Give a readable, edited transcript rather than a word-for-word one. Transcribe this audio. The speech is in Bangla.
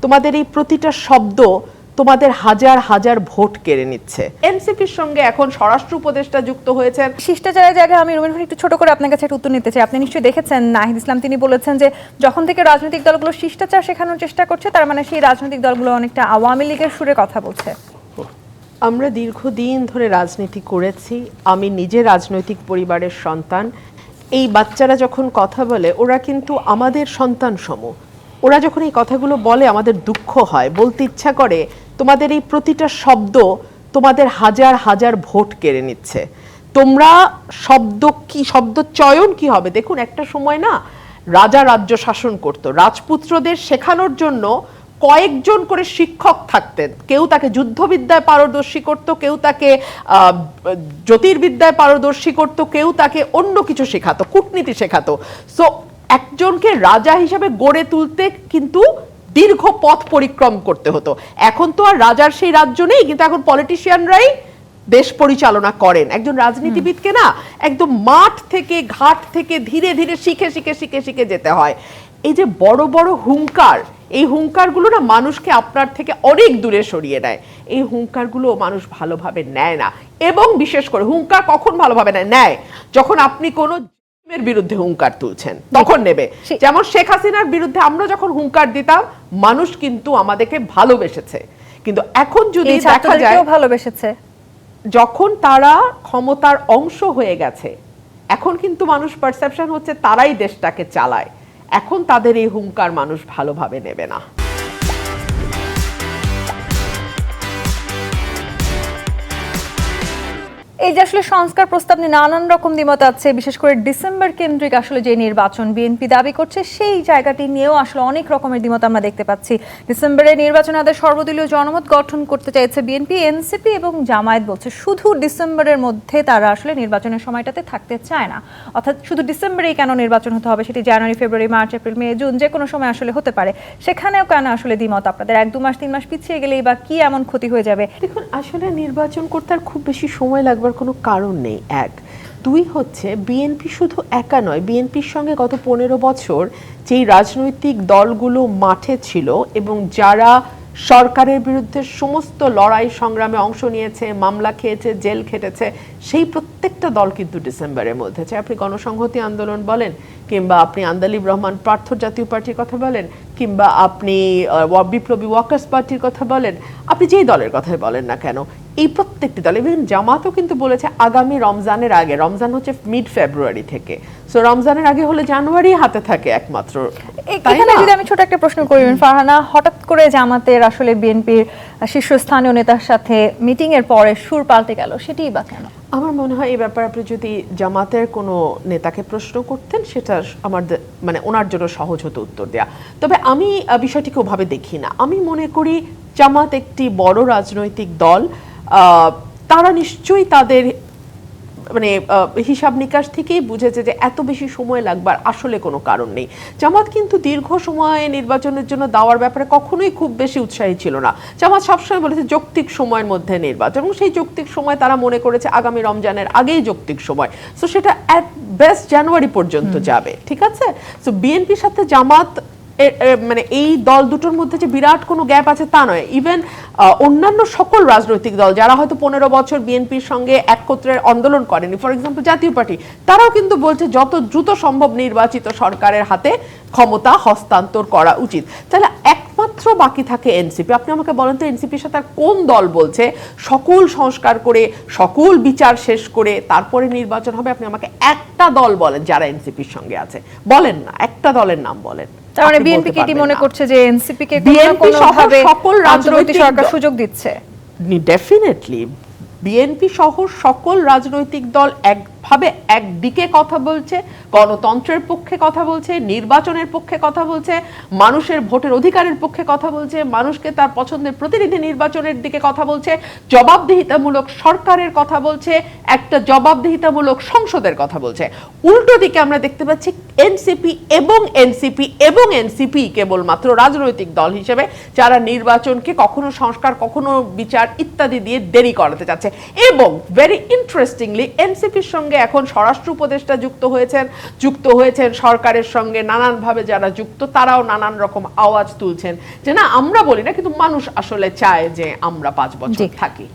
তোমাদের এই প্রতিটা শব্দ তোমাদের হাজার হাজার ভোট কেড়ে নিচ্ছে। এনসিপির সঙ্গে এখন স্বরাষ্ট্র উপদেষ্টা যুক্ত হয়েছেন। শিষ্টাচারের জায়গায় আমি রুমিন একটু ছোট করে আপনার কাছে একটা উত্তর নিতে চাই। আপনি নিশ্চয়ই দেখেছেন নাহিদ ইসলাম তিনি বলেছেন যে যখন থেকে রাজনৈতিক দলগুলো শিষ্টাচার শেখানোর চেষ্টা করছে তার মানে সেই রাজনৈতিক দলগুলো অনেকটা আওয়ামী লীগের সুরে কথা বলছে। আমরা দীর্ঘদিন ধরে রাজনীতি করেছি, আমি নিজে রাজনৈতিক পরিবারের সন্তান। এই বাচ্চারা যখন কথা বলে ওরা কিন্তু আমাদের সন্তান সম। ওরা যখন এই কথাগুলো বলে আমাদের দুঃখ হয়, বলতে ইচ্ছা করে তোমাদের এই প্রতিটা শব্দ তোমাদের হাজার হাজার ভোট কেড়ে নিচ্ছে। তোমরা শব্দ কি, শব্দ চয়ন কি হবে? দেখুন, একটা সময় না রাজা রাজ্য শাসন করত, রাজপুত্রদের শেখানোর জন্য কয়েকজন করে শিক্ষক থাকতেন। কেউ তাকে যুদ্ধবিদ্যায় পারদর্শী করত, কেউ তাকে জ্যোতির্বিদ্যায় পারদর্শী করত, কেউ তাকে অন্য কিছু শেখাতো, কূটনীতি শেখাতো। সো একজনকে রাজা হিসেবে গড়ে তুলতে কিন্তু দীর্ঘ পথ পরিক্রম করতে হতো। এখন তো আর রাজার সেই রাজ্য নেই, কিন্তু এখন পলিটিশিয়ানরাই দেশ পরিচালনা করেন। একজন রাজনীতিবিদকে না একদম মাঠ থেকে ঘাট থেকে ধীরে ধীরে শিখে শিখে শিখে শিখে যেতে হয়। এই যে বড় বড় হুঙ্কার, এই হুঙ্কারগুলো না মানুষকে আপনার থেকে অনেক দূরে সরিয়ে নেয়। এই হুঙ্কারগুলো মানুষ ভালোভাবে নেয় না, এবং বিশেষ করে হুঙ্কার কখন ভালোভাবে নেয় যখন আপনি কোনো এর বিরুদ্ধে হুঙ্কার তুলছেন, তখন নেবে। যেমন শেখ হাসিনার বিরুদ্ধে আমরা যখন হুঙ্কার দিতাম মানুষ কিন্তু আমাদেরকে ভালোবেসেছে, কিন্তু এখন যদি দেখা যায় ভালোবেসেছে যখন তারা ক্ষমতার অংশ হয়ে গেছে, এখন কিন্তু মানুষ পারসেপশন হচ্ছে তারাই দেশটাকে চালায়। এখন তাদের এই হুঙ্কার মানুষ ভালোভাবে নেবে না। এই যে আসলে সংস্কার প্রস্তাব নিয়ে নানান রকম দ্বিমত আছে, বিশেষ করে ডিসেম্বর কেন্দ্রিক আসলে যে নির্বাচন বিএনপি দাবি করছে সেই জায়গাটি নিয়েও আসলে অনেক রকমের দ্বিমত আমরা দেখতে পাচ্ছি। ডিসেম্বরে নির্বাচনে তাদের সর্বদলীয় জনমত গঠন করতে চাইছে বিএনপি, এনসিপি এবং জামায়াত বলছে শুধু ডিসেম্বরের মধ্যে তারা আসলে নির্বাচনের সময়টাতে থাকতে চায় না। অর্থাৎ শুধু ডিসেম্বরেই কেন নির্বাচন হতে হবে, সেটি জানুয়ারি, ফেব্রুয়ারি, মার্চ, এপ্রিল, মে, জুন যে কোনো সময় আসলে হতে পারে। সেখানেও কেন আসলে দ্বিমত আপনাদের? 1-2 মাস 3 মাস পিছিয়ে গেলেই বা কি এমন ক্ষতি হয়ে যাবে? দেখুন, আসলে নির্বাচন করতে আর খুব বেশি সময় লাগবে কোনো কারণ নেই। 1, 2 হচ্ছে বিএনপি শুধু একা নয়, বিএনপির সঙ্গে গত 15 বছর যেই রাজনৈতিক দলগুলো মাঠে ছিল এবং যারা সরকারের বিরুদ্ধে সমস্ত লড়াই সংগ্রামে অংশ নিয়েছে, মামলা খেয়েছে, জেল খেটেছে, সেই প্রত্যেকটা দল কিন্তু ডিসেম্বরের মধ্যে, চাই আপনি গণসংহতি আন্দোলন বলেন, কিংবা আপনি আন্দালিব রহমান পার্থ জাতীয় পার্টির কথা বলেন, কিংবা আপনি বিপ্লবী ওয়ার্কার্স পার্টির কথা বলেন, আপনি যেই দলের কথাই বলেন না কেন, এই প্রত্যেকটি দল, ইভেন জামাতও কিন্তু বলেছে আগামী রমজানের আগে, রমজান হচ্ছে মিড ফেব্রুয়ারি থেকে, সো রমজানের আগে হলে জানুয়ারি হাতে থাকে একমাত্র। এখানে যদি আমি ছোট একটা প্রশ্ন করি ফারহানা, হঠাৎ করে জামাতের আসলে বিএনপির শীর্ষস্থানীয় নেতার সাথে মিটিং এর পরে সুর পাল্টে গেল, সেটিই বা কেন? আমার মনে হয় এই ব্যাপারে আপনি যদি জামাতের কোনো নেতাকে প্রশ্ন করতেন সেটা আমাদের মানে ওনার জন্য সহজ হতো উত্তর দেয়া। তবে আমি বিষয়টিকে ওভাবে দেখি না। আমি মনে করি জামাত একটি বড় রাজনৈতিক দল, তারা নিশ্চয়ই তাদের মানে হিসাব নিকাশ থেকেই বুঝেছে যে এত বেশি সময় লাগবার আসলে কোনো কারণ নেই। জামাত কিন্তু দীর্ঘ সময় নির্বাচনের জন্য দেওয়ার ব্যাপারে কখনোই খুব বেশি উৎসাহী ছিল না। জামাত সবসময় বলেছে যৌক্তিক সময়ের মধ্যে নির্বাচন, এবং সেই যৌক্তিক সময় তারা মনে করেছে আগামী রমজানের আগেই যৌক্তিক সময়, সো সেটা অ্যাট বেস্ট জানুয়ারি পর্যন্ত যাবে, ঠিক আছে। সো বিএনপির সাথে জামাত মানে এই দল দুটোর মধ্যে যে বিরাট কোনো গ্যাপ আছে তা নয়। ইভেন অন্যান্য সকল রাজনৈতিক দল যারা হয়তো 15 বছর বিএনপির সঙ্গে একত্রের আন্দোলন করেনি, ফর এক্সাম্পল জাতীয় পার্টি, তারাও কিন্তু বলছে যত দ্রুত সম্ভব নির্বাচিত সরকারের হাতে ক্ষমতা হস্তান্তর করা উচিত। তাহলে একমাত্র বাকি থাকে এনসিপি। আপনি আমাকে বলেন তো এনসিপির সাথে আর কোন দল বলছে সকল সংস্কার করে সকল বিচার শেষ করে তারপরে নির্বাচন হবে? আপনি আমাকে একটা দল বলেন যারা এনসিপির সঙ্গে আছে, বলেন না, একটা দলের নাম বলেন। তার মানে বিএনপি কি মনে করছে যে এনসিপি কে কোনোভাবে সকল রাজনৈতিক সরকার সুযোগ দিচ্ছে? ডেফিনেটলি বিএনপি সহ সকল রাজনৈতিক দল একভাবে একদিকে কথা বলছে, গণতন্ত্রের পক্ষে কথা বলছে, নির্বাচনের পক্ষে কথা বলছে, মানুষের ভোটের অধিকারের পক্ষে কথা বলছে, মানুষকে তার পছন্দের প্রতিনিধি নির্বাচনের দিকে কথা বলছে, জবাবদিহিতামূলক সরকারের কথা বলছে, একটা জবাবদিহিতামূলক সংসদের কথা বলছে। উল্টো দিকে আমরা দেখতে পাচ্ছি এনসিপি কেবলমাত্র রাজনৈতিক দল হিসেবে যারা নির্বাচনকে কখনো সংস্কার কখনো বিচার ইত্যাদি দিয়ে দেরি করাতে চাচ্ছে। এবং ভেরি ইন্টারেস্টিংলি এনসিপির সঙ্গে এখন স্বরাষ্ট্র উপদেষ্টা যুক্ত হয়েছেন সরকারের সঙ্গে নানানভাবে যারা যুক্ত, তারাও নানান রকম আওয়াজ তুলছেন যে না আমরা বলি না, কিন্তু মানুষ আসলে চায় যে আমরা 5 বছর থাকি।